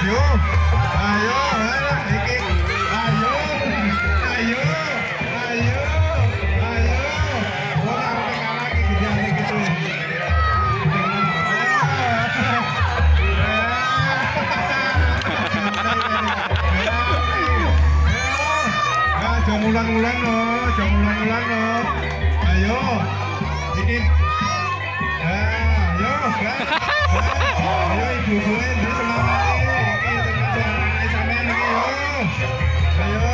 maju. Ayo, iki. Ayo. Wong arep kalah iki gede gitu. Jangan ulang-ulang no. Ayo, iki. Ayo ibu gue ini semangat iki teman-teman sampean iki yo. Ayo.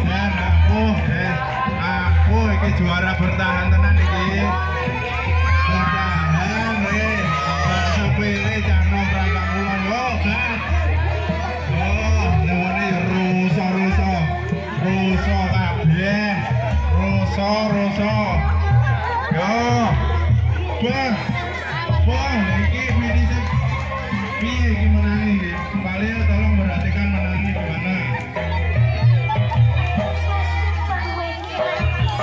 Dan aku iki juara bertahan tenan iki. Bertahan sepele jangan berangkat ulang yo, Gas. Ruso kabeh. Ruso. Yo. Bang, iki finishing piye iki menangi iki? Kembali tolong perhatikan menangi gimana.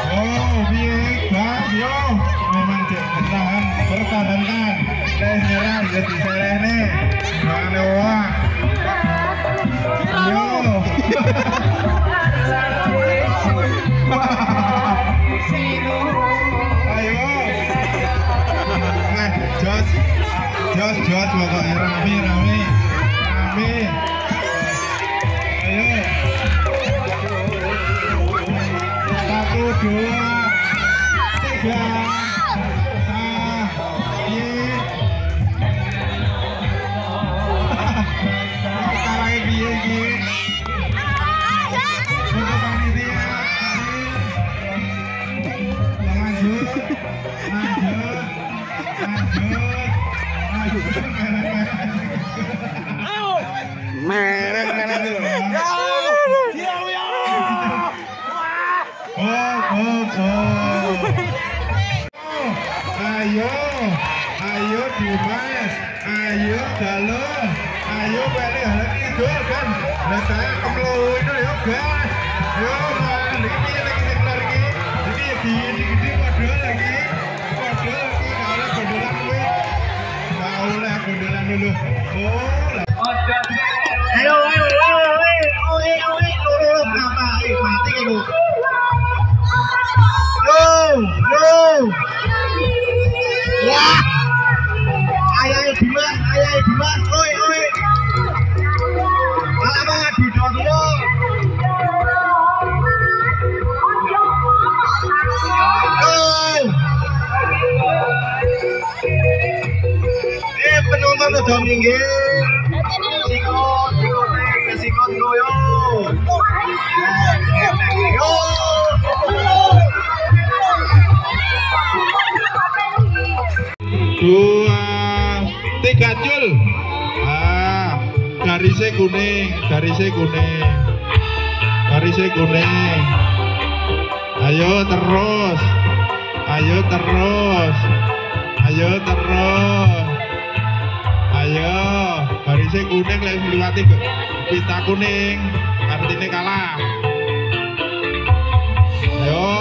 Oh, piye Bang? Yo, memang bertahankan. Nyerah jadi serene. Jangan wah. Yo. Jos pokoknya rame. Ayo. 1, 2, 3. Sekarang piye iki? Lanjut. Merek dulu. Ayo Dimas, ayo Galo, ayo balik lagi gol kan. Nah saya kemelu itu ya Gas. Yo man, ini lagi sekelar lagi. Ini gede modal lagi. Kalau gondolan gue. Kaulah gondolan dulu. Ayo, mati ibu. Yo. Wah. Ayo Dimas, oi. Alamak duduk dulu. Penonton udah minggir. Sikot yo. Dua, 3 Jul. Garisnya kuning. Ayo terus. Ayo, garisnya kuning lagi melewati pita kuning, artinya kalah. Ayo.